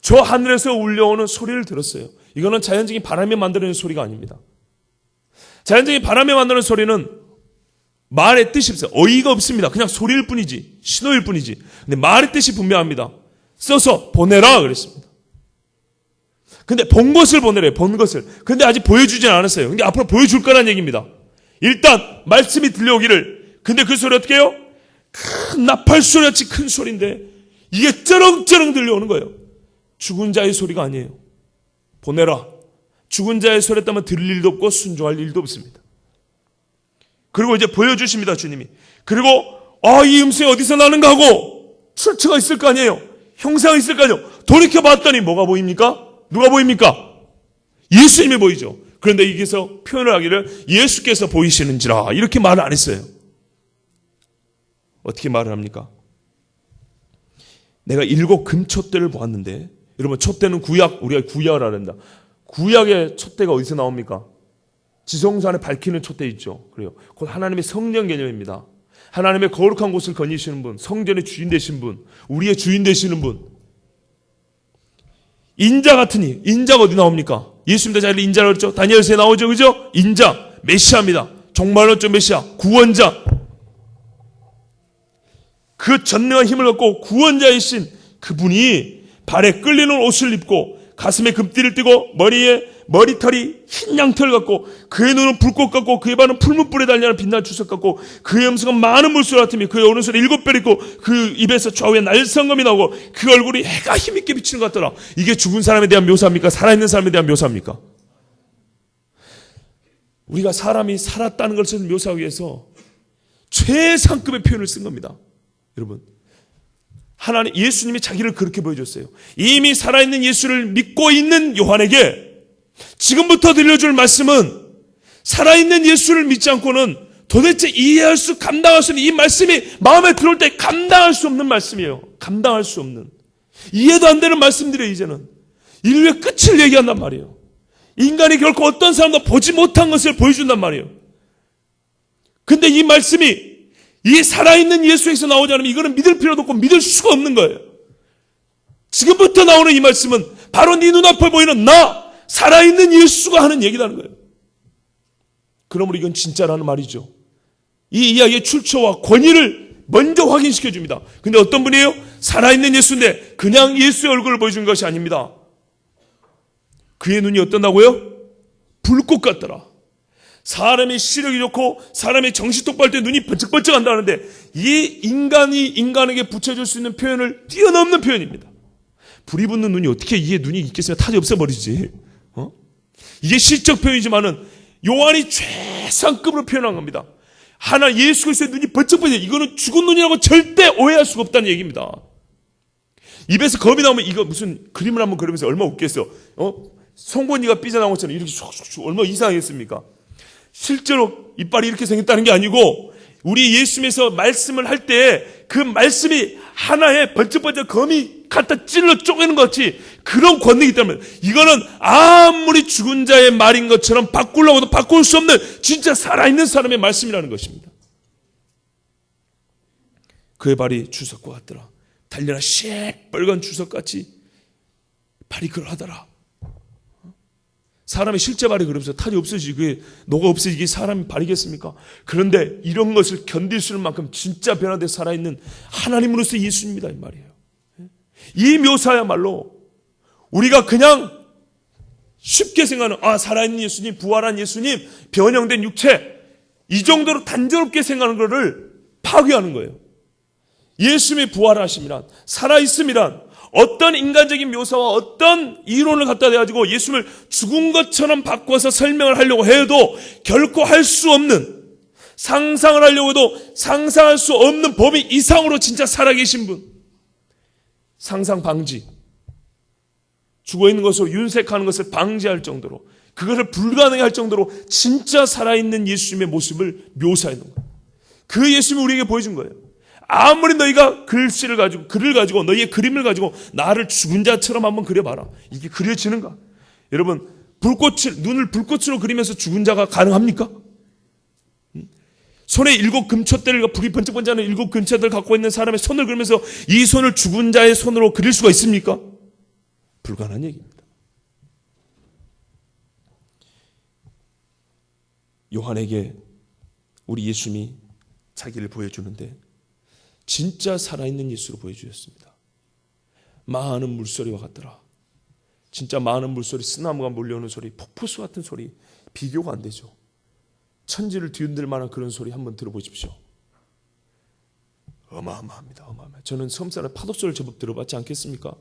저 하늘에서 울려오는 소리를 들었어요. 이거는 자연적인 바람에 만들어낸 소리가 아닙니다. 자연적인 바람에 만드는 소리는 말의 뜻이 없어요. 어이가 없습니다. 그냥 소리일 뿐이지, 신호일 뿐이지. 근데 말의 뜻이 분명합니다. 써서 보내라 그랬습니다. 근데 본 것을 보내래요. 본 것을. 근데 아직 보여주진 않았어요. 근데 앞으로 보여줄 거란 얘기입니다. 일단 말씀이 들려오기를. 근데 그 소리 어떻게 해요? 큰 나팔 소리같이 큰 소리인데 이게 쩌렁쩌렁 들려오는 거예요. 죽은 자의 소리가 아니에요. 보내라. 죽은 자의 소리였다면 들을 일도 없고 순종할 일도 없습니다. 그리고 이제 보여주십니다, 주님이. 그리고 이 음성이 어디서 나는가 하고 출처가 있을 거 아니에요. 형상이 있을 거 아니에요. 돌이켜봤더니 뭐가 보입니까? 누가 보입니까? 예수님이 보이죠. 그런데 여기서 표현을 하기를 예수께서 보이시는지라 이렇게 말을 안 했어요. 어떻게 말을 합니까? 내가 7 금촛대를 보았는데, 여러분 촛대는 구약, 우리가 구약을 알아야 된다. 구약의 촛대가 어디서 나옵니까? 지성소안에 밝히는 촛대 있죠. 그래요. 곧 하나님의 성령 개념입니다. 하나님의 거룩한 곳을 거니시는 분, 성전의 주인 되신 분, 우리의 주인 되시는 분. 인자 같으니, 인자가 어디 나옵니까? 예수님도 자기를 인자라고 했죠. 다니엘서에 나오죠. 그죠? 인자, 메시아입니다. 정말로 좀 메시아, 구원자. 그 전능한 힘을 갖고 구원자이신 그분이 발에 끌리는 옷을 입고 가슴에 금띠를 띠고 머리에 머리털이 흰 양털 같고 그의 눈은 불꽃 같고 그의 발은 풀무불에 달려는 빛날 주석 같고 그의 음성은 많은 물소리 같으며 그의 오른손에 7별 있고 그 입에서 좌우에 날성검이 나오고 그 얼굴이 해가 힘있게 비치는 것 같더라. 이게 죽은 사람에 대한 묘사입니까? 살아있는 사람에 대한 묘사입니까? 우리가 사람이 살았다는 것을 묘사하기 위해서 최상급의 표현을 쓴 겁니다. 여러분, 하나님, 예수님이 자기를 그렇게 보여줬어요. 이미 살아있는 예수를 믿고 있는 요한에게 지금부터 들려줄 말씀은 살아있는 예수를 믿지 않고는 도대체 이해할 수, 감당할 수 없는 이 말씀이 마음에 들어올 때 감당할 수 없는 말씀이에요. 감당할 수 없는. 이해도 안 되는 말씀들이에요, 이제는. 인류의 끝을 얘기한단 말이에요. 인간이 결코 어떤 사람도 보지 못한 것을 보여준단 말이에요. 근데 이 말씀이 이 살아있는 예수에서 나오지 않으면 이거는 믿을 필요도 없고 믿을 수가 없는 거예요. 지금부터 나오는 이 말씀은 바로 네 눈앞에 보이는 나, 살아있는 예수가 하는 얘기라는 거예요. 그러므로 이건 진짜라는 말이죠. 이 이야기의 출처와 권위를 먼저 확인시켜 줍니다. 근데 어떤 분이에요? 살아있는 예수인데 그냥 예수의 얼굴을 보여준 것이 아닙니다. 그의 눈이 어떤다고요? 불꽃 같더라. 사람의 시력이 좋고 사람의 정신 똑바로 때 눈이 번쩍번쩍 한다는데 이 인간이 인간에게 붙여줄 수 있는 표현을 뛰어넘는 표현입니다. 불이 붙는 눈이 어떻게 이게 눈이 있겠으면 타지 없애버리지. 이게 시적 표현이지만은 요한이 최상급으로 표현한 겁니다. 하나 예수 그리스도의 눈이 번쩍번쩍, 이거는 죽은 눈이라고 절대 오해할 수가 없다는 얘기입니다. 입에서 검이 나오면 이거 무슨 그림을 한번 그리면서 얼마나 웃겠어요. 송곳니가 삐져나온 것처럼 이렇게 슉슉슉 얼마나 이상했습니까? 실제로 이빨이 이렇게 생겼다는 게 아니고 우리 예수님에서 말씀을 할 때 그 말씀이 하나의 번쩍번쩍 검이 갖다 찔러 쪼개는 것 같이 그런 권능이기 때문에 이거는 아무리 죽은 자의 말인 것처럼 바꾸려고 해도 바꿀 수 없는 진짜 살아있는 사람의 말씀이라는 것입니다. 그의 발이 주석과 같더라. 달려라 시뻘건 주석같이 발이 그러하더라. 사람의 실제 발이 그러면서 탈이 없어지지, 그게 노가 없어지기 사람이 발이겠습니까? 그런데 이런 것을 견딜 수 있는 만큼 진짜 변화돼 살아있는 하나님으로서 예수입니다, 이 말이에요. 이 묘사야말로 우리가 그냥 쉽게 생각하는 살아있는 예수님, 부활한 예수님, 변형된 육체, 이 정도로 단조롭게 생각하는 것을 파괴하는 거예요. 예수님의 부활하심이란, 살아있음이란 어떤 인간적인 묘사와 어떤 이론을 갖다 대가지고 예수님을 죽은 것처럼 바꿔서 설명을 하려고 해도 결코 할 수 없는, 상상을 하려고 해도 상상할 수 없는 범위 이상으로 진짜 살아계신 분. 상상 방지. 죽어있는 것으로 윤색하는 것을 방지할 정도로, 그것을 불가능해 할 정도로 진짜 살아있는 예수님의 모습을 묘사해 놓은 거예요. 그 예수님이 우리에게 보여준 거예요. 아무리 너희가 글을 가지고 너희의 그림을 가지고 나를 죽은 자처럼 한번 그려봐라. 이게 그려지는가? 여러분, 눈을 불꽃으로 그리면서 죽은 자가 가능합니까? 손에 7 금촛대를, 불이 번쩍번쩍하는 7 금촛대를 갖고 있는 사람의 손을 그리면서 이 손을 죽은 자의 손으로 그릴 수가 있습니까? 불가능한 얘기입니다. 요한에게 우리 예수님이 자기를 보여주는데 진짜 살아있는 예수로 보여주셨습니다. 많은 물소리와 같더라. 진짜 많은 물소리, 쓰나무가 몰려오는 소리, 폭포수 같은 소리, 비교가 안 되죠. 천지를 뒤흔들 만한 그런 소리 한번 들어보십시오. 어마어마합니다. 어마어마해요. 저는 섬사람 파도소리를 제법 들어봤지 않겠습니까?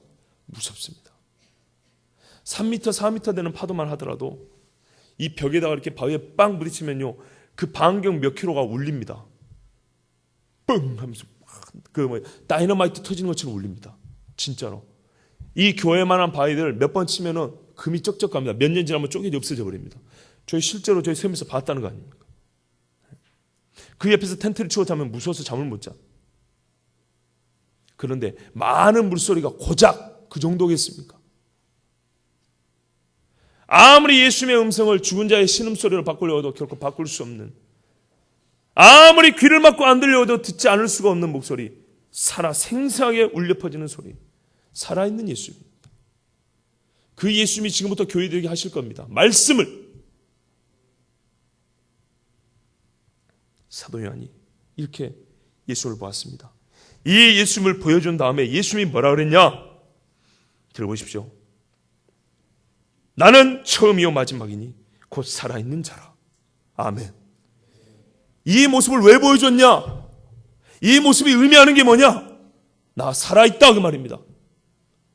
무섭습니다. 3m, 4m 되는 파도만 하더라도 이 벽에다가 이렇게 바위에 빵 부딪히면요, 그 반경 몇 킬로가 울립니다. 뻥 하면서 다이너마이트 터지는 것처럼 울립니다. 진짜로. 이 교회만한 바위들 몇 번 치면은 금이 쩍쩍 갑니다. 몇 년 지나면 쪼개져 없어져 버립니다. 실제로 저희 세면서 봤다는 거 아닙니까? 그 옆에서 텐트를 치고 자면 무서워서 잠을 못 자. 그런데 많은 물소리가 고작 그 정도겠습니까? 아무리 예수님의 음성을 죽은 자의 신음소리로 바꾸려고 해도 결코 바꿀 수 없는, 아무리 귀를 막고 안 들려도 듣지 않을 수가 없는 목소리, 생생하게 울려 퍼지는 소리, 살아있는 예수입니다. 그 예수님이 지금부터 교회들에게 하실 겁니다. 말씀을. 사도 요한이 이렇게 예수를 보았습니다. 이 예수님을 보여준 다음에 예수님이 뭐라 그랬냐? 들어보십시오. 나는 처음이요 마지막이니 곧 살아있는 자라. 아멘. 이 모습을 왜 보여줬냐? 이 모습이 의미하는 게 뭐냐? 나 살아있다 그 말입니다.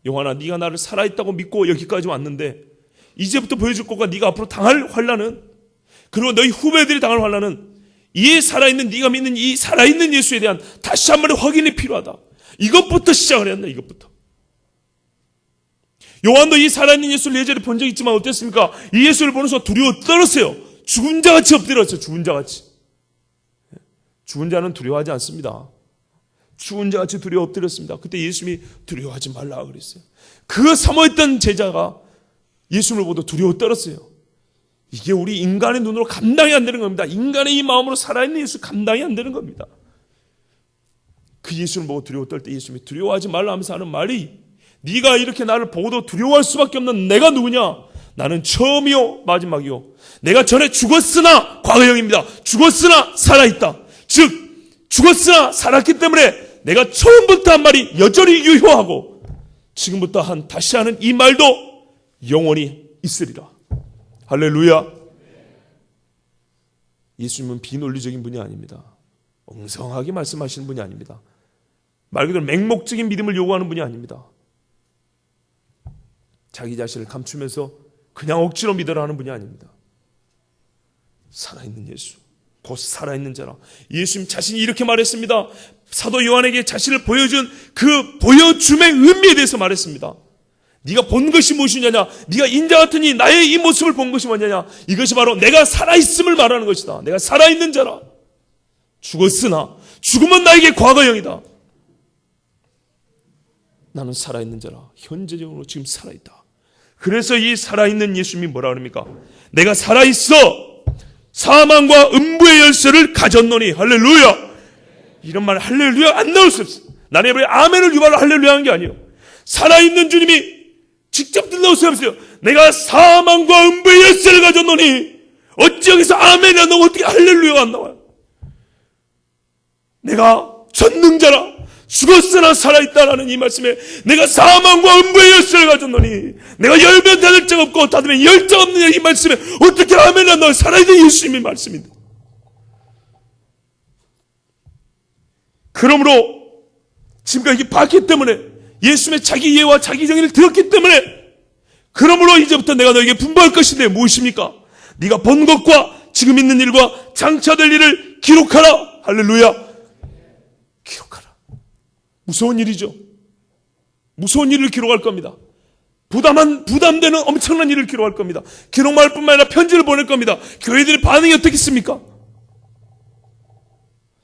요한아, 네가 나를 살아있다고 믿고 여기까지 왔는데 이제부터 보여줄 것과 네가 앞으로 당할 환난은, 그리고 너희 후배들이 당할 환난은 이 살아있는, 네가 믿는 이 살아있는 예수에 대한 다시 한 번의 확인이 필요하다. 이것부터 시작을 해야 한다. 이것부터. 요한도 이 살아있는 예수를 예전에 본 적 있지만 어땠습니까? 이 예수를 보면서 두려워 떨었어요. 죽은 자같이 엎드렸어요. 죽은 자같이. 죽은 자는 두려워하지 않습니다. 죽은 자같이 두려워 엎드렸습니다. 그때 예수님이 두려워하지 말라 그랬어요. 그 사모했던 제자가 예수님을 보고 두려워 떨었어요. 이게 우리 인간의 눈으로 감당이 안 되는 겁니다. 인간의 이 마음으로 살아있는 예수 감당이 안 되는 겁니다. 그 예수를 보고 두려워 떨 때 예수님이 두려워하지 말라 하면서 하는 말이, 네가 이렇게 나를 보고도 두려워할 수밖에 없는 내가 누구냐? 나는 처음이요 마지막이요. 내가 전에 죽었으나, 과거형입니다. 죽었으나 살아있다. 즉 죽었으나 살았기 때문에 내가 처음부터 한 말이 여전히 유효하고 지금부터 다시 하는 이 말도 영원히 있으리라. 할렐루야. 예수님은 비논리적인 분이 아닙니다. 엉성하게 말씀하시는 분이 아닙니다. 말 그대로 맹목적인 믿음을 요구하는 분이 아닙니다. 자기 자신을 감추면서 그냥 억지로 믿으라 하는 분이 아닙니다. 살아있는 예수, 곧 살아있는 자라. 예수님 자신이 이렇게 말했습니다. 사도 요한에게 자신을 보여준 그 보여줌의 의미에 대해서 말했습니다. 네가 본 것이 무엇이냐냐? 네가 인자 같으니 나의 이 모습을 본 것이 뭐냐냐? 이것이 바로 내가 살아있음을 말하는 것이다. 내가 살아있는 자라. 죽었으나 죽음은 나에게 과거형이다. 나는 살아있는 자라. 현재적으로 지금 살아있다. 그래서 이 살아있는 예수님이 뭐라 그럽니까? 내가 살아있어 사망과 음부의 열쇠를 가졌노니. 할렐루야. 이런 말 할렐루야 안 나올 수 없어. 나는 왜 아멘을 유발로 할렐루야 하는 게 아니에요. 살아있는 주님이 직접 들려올 수 없어요. 내가 사망과 음부의 열쇠를 가졌노니. 어찌 여기서 아멘이 안 나오고 어떻게 할렐루야가 안 나와요? 내가 전능자라. 죽었으나 살아있다라는 이 말씀에 내가 사망과 음부의 열쇠를 가졌노니, 내가 열면 닫을 적 없고 닫으면 열 적 없느냐, 이 말씀에 어떻게 아멘이 안 나와요? 살아있는 예수님의 말씀인데. 그러므로 지금까지 봤기 때문에, 예수님의 자기 이해와 자기 정의를 들었기 때문에, 그러므로 이제부터 내가 너에게 분부할 것인데 무엇입니까? 네가 본 것과 지금 있는 일과 장차 될 일을 기록하라. 할렐루야. 기록하라. 무서운 일이죠. 무서운 일을 기록할 겁니다. 부담되는 엄청난 일을 기록할 겁니다. 기록할 뿐만 아니라 편지를 보낼 겁니다. 교회들의 반응이 어떻겠습니까?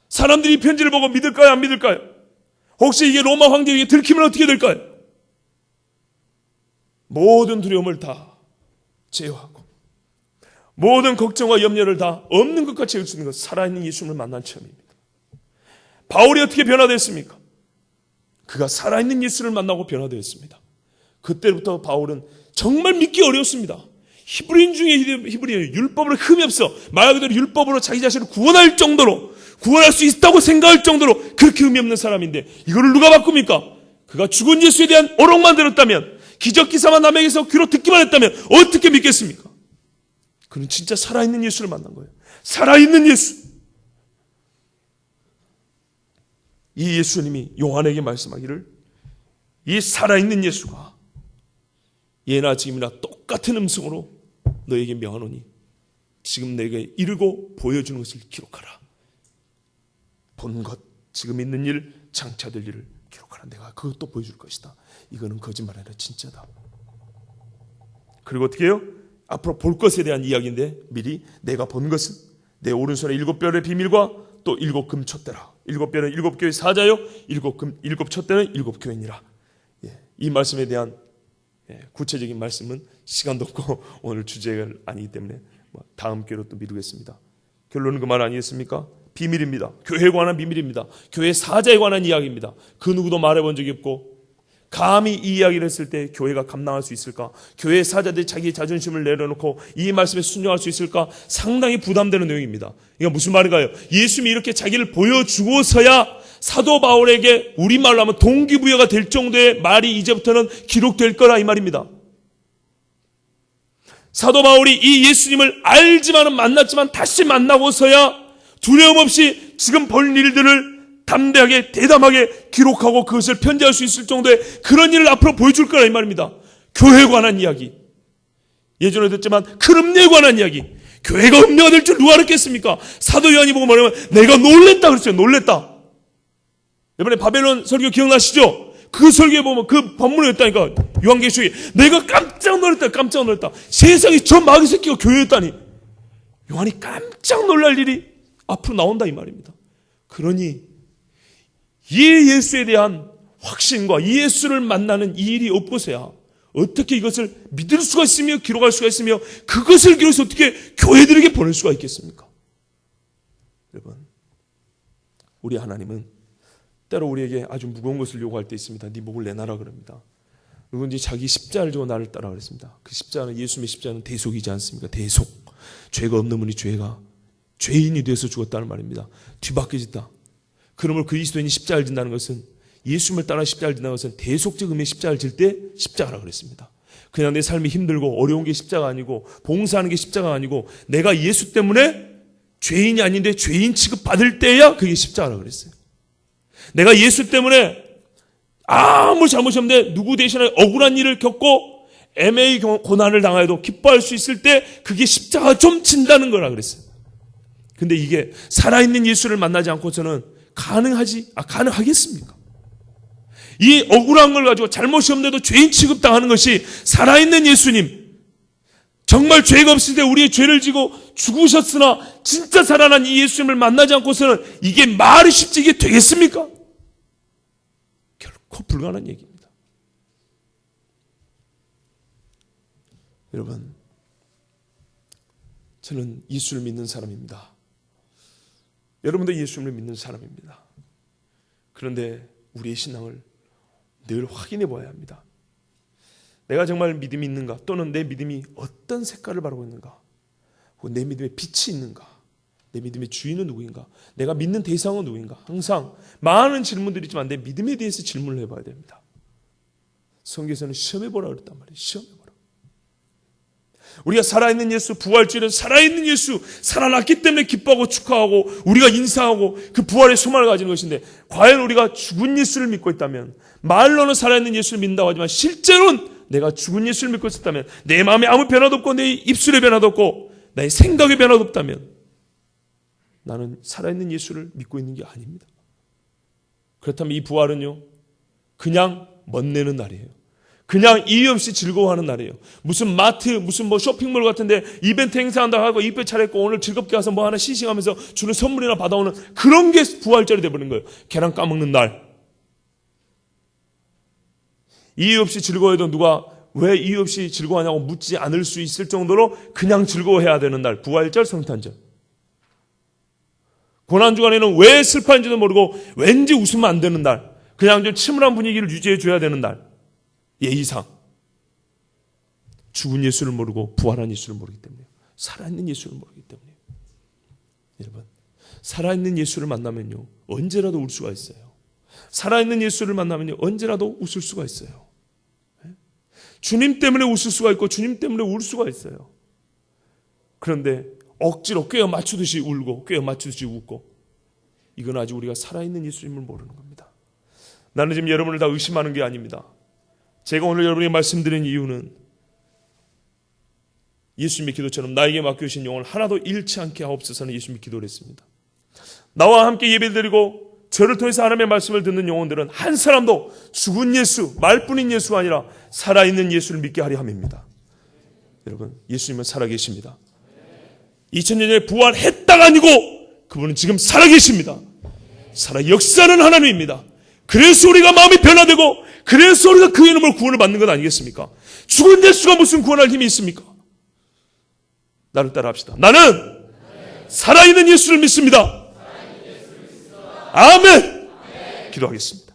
사람들이 이 편지를 보고 믿을까요? 안 믿을까요? 혹시 이게 로마 황제에게 들키면 어떻게 될까요? 모든 두려움을 다 제어하고 모든 걱정과 염려를 다 없는 것과 채울 수 있는 것, 살아있는 예수님을 만난 체험입니다. 바울이 어떻게 변화됐습니까? 그가 살아있는 예수를 만나고 변화되었습니다. 그때부터 바울은 정말 믿기 어려웠습니다. 히브리인 중에 히브리인, 율법으로 흠이 없어. 말 그대로 율법으로 자기 자신을 구원할 정도로, 구원할 수 있다고 생각할 정도로 그렇게 흠이 없는 사람인데, 이거를 누가 바꿉니까? 그가 죽은 예수에 대한 어록만 들었다면, 기적기사만 남에게서 귀로 듣기만 했다면 어떻게 믿겠습니까? 그는 진짜 살아있는 예수를 만난 거예요. 살아있는 예수. 이 예수님이 요한에게 말씀하기를, 이 살아있는 예수가 예나 지금이나 똑같은 음성으로 너에게 명하노니 지금 내게 이르고 보여주는 것을 기록하라. 본 것, 지금 있는 일, 장차 될 일을 기록하라. 내가 그것도 보여줄 것이다. 이거는 거짓말 아니라 진짜다. 그리고 어떻게 해요? 앞으로 볼 것에 대한 이야기인데, 미리 내가 본 것은 내 오른손에 7 뼈의 비밀과 또 7 금촛대라. 일곱 별은 일곱 교회 사자요, 일곱 촛대는 일곱 교회니라. 이 말씀에 대한 구체적인 말씀은 시간도 없고 오늘 주제가 아니기 때문에 다음 기회로 또 미루겠습니다. 결론은 그 말 아니겠습니까? 비밀입니다. 교회에 관한 비밀입니다. 교회 사자에 관한 이야기입니다. 그 누구도 말해본 적이 없고, 감히 이 이야기를 했을 때 교회가 감당할 수 있을까? 교회 사자들이 자기의 자존심을 내려놓고 이 말씀에 순종할 수 있을까? 상당히 부담되는 내용입니다. 이게 무슨 말인가요? 예수님이 이렇게 자기를 보여주고서야 사도 바울에게 우리말로 하면 동기부여가 될 정도의 말이 이제부터는 기록될 거라, 이 말입니다. 사도 바울이 이 예수님을 알지만은 만났지만 다시 만나고서야 두려움 없이 지금 벌 일들을 담대하게 대담하게 기록하고 그것을 편지할 수 있을 정도의 그런 일을 앞으로 보여줄 거라, 이 말입니다. 교회에 관한 이야기, 예전에 듣지만 큰 음료에 관한 이야기. 교회가 음료가 될 줄 누가 알았겠습니까? 사도 요한이 보고 말하면 내가 놀랬다 그랬어요. 놀랬다. 이번에 바벨론 설교 기억나시죠? 그 설교에 보면 그 본문에 있다니까, 요한계시록에 내가 깜짝 놀랐다. 세상에 저 마귀 새끼가 교회였다니. 요한이 깜짝 놀랄 일이 앞으로 나온다, 이 말입니다. 그러니 이 예수에 대한 확신과 이 예수를 만나는 이 일이 없고서야 어떻게 이것을 믿을 수가 있으며 기록할 수가 있으며 그것을 기록해서 어떻게 교회들에게 보낼 수가 있겠습니까? 여러분, 우리 하나님은 때로 우리에게 아주 무거운 것을 요구할 때 있습니다. 네 목을 내놔라 그럽니다. 누군지 자기 십자가를 지고 나를 따라 그랬습니다. 그 십자가는, 예수님의 십자가는 대속이지 않습니까? 대속. 죄가 없는 분이 죄인이 돼서 죽었다는 말입니다. 뒤바뀌어졌다. 그러므로 그리스도인이 십자가를 진다는 것은, 예수님을 따라 십자가를 진다는 것은 대속적 의미의 십자가를 질 때 십자가라 그랬습니다. 그냥 내 삶이 힘들고 어려운 게 십자가 아니고 봉사하는 게 십자가 아니고 내가 예수 때문에 죄인이 아닌데 죄인 취급받을 때야 그게 십자가라 그랬어요. 내가 예수 때문에 아무 잘못이 없는데 누구 대신에 억울한 일을 겪고 애매히 고난을 당하여도 기뻐할 수 있을 때 그게 십자가 좀 진다는 거라 그랬어요. 근데 이게 살아있는 예수를 만나지 않고서는 가능하겠습니까? 이 억울한 걸 가지고 잘못이 없는데도 죄인 취급당하는 것이 살아있는 예수님, 정말 죄가 없을 때 우리의 죄를 지고 죽으셨으나 진짜 살아난 이 예수님을 만나지 않고서는 이게 말이 쉽지 이게 되겠습니까? 결코 불가능한 얘기입니다. 여러분, 저는 예수를 믿는 사람입니다. 여러분도 예수님을 믿는 사람입니다. 그런데 우리의 신앙을 늘 확인해 보아야 합니다. 내가 정말 믿음이 있는가, 또는 내 믿음이 어떤 색깔을 바라고 있는가, 혹은 내 믿음에 빛이 있는가, 내 믿음의 주인은 누구인가, 내가 믿는 대상은 누구인가. 항상 많은 질문들이 있지만 내 믿음에 대해서 질문을 해봐야 됩니다. 성경에서는 시험해보라 그랬단 말이에요. 시험해보라. 우리가 살아있는 예수, 부활주일은 살아있는 예수, 살아났기 때문에 기뻐하고 축하하고 우리가 인사하고 그 부활의 소망을 가지는 것인데, 과연 우리가 죽은 예수를 믿고 있다면, 말로는 살아있는 예수를 믿는다고 하지만 실제로는 내가 죽은 예수를 믿고 있었다면, 내 마음에 아무 변화도 없고 내 입술에 변화도 없고 나의 생각에 변화도 없다면 나는 살아있는 예수를 믿고 있는 게 아닙니다. 그렇다면 이 부활은요, 그냥 멋내는 날이에요. 그냥 이유 없이 즐거워하는 날이에요. 무슨 마트, 무슨 쇼핑몰 같은데 이벤트 행사한다고 하고 이쁘게 차렸고 오늘 즐겁게 가서 뭐 하나 시식하면서 주는 선물이나 받아오는 그런 게 부활절이 되어버린 거예요. 계란 까먹는 날. 이유 없이 즐거워해도 누가 왜 이유 없이 즐거워하냐고 묻지 않을 수 있을 정도로 그냥 즐거워해야 되는 날. 부활절, 성탄절. 고난주간에는 왜 슬퍼하는지도 모르고 왠지 웃으면 안 되는 날. 그냥 좀 침울한 분위기를 유지해 줘야 되는 날. 예의상. 죽은 예수를 모르고 부활한 예수를 모르기 때문에요. 살아있는 예수를 모르기 때문에요. 여러분, 살아있는 예수를 만나면요, 언제라도 울 수가 있어요. 살아있는 예수를 만나면요, 언제라도 웃을 수가 있어요. 주님 때문에 웃을 수가 있고 주님 때문에 울 수가 있어요. 그런데 억지로 꿰어 맞추듯이 울고 꿰어 맞추듯이 웃고, 이건 아직 우리가 살아있는 예수님을 모르는 겁니다. 나는 지금 여러분을 다 의심하는 게 아닙니다. 제가 오늘 여러분에게 말씀드린 이유는 예수님의 기도처럼 나에게 맡겨주신 영혼을 하나도 잃지 않게 하옵소서는 예수님이 기도를 했습니다. 나와 함께 예배드리고 저를 통해서 하나님의 말씀을 듣는 영혼들은 한 사람도 죽은 예수, 말뿐인 예수가 아니라 살아있는 예수를 믿게 하려 함입니다. 여러분, 예수님은 살아계십니다. 2000년 전에 부활했다가 아니고 그분은 지금 살아계십니다. 살아 역사하는 하나님입니다. 그래서 우리가 마음이 변화되고 그래서 우리가 그 이름으로 구원을 받는 것 아니겠습니까? 죽은 예수가 무슨 구원할 힘이 있습니까? 나를 따라합시다. 나는 살아있는 예수를 믿습니다. 아멘. 기도하겠습니다.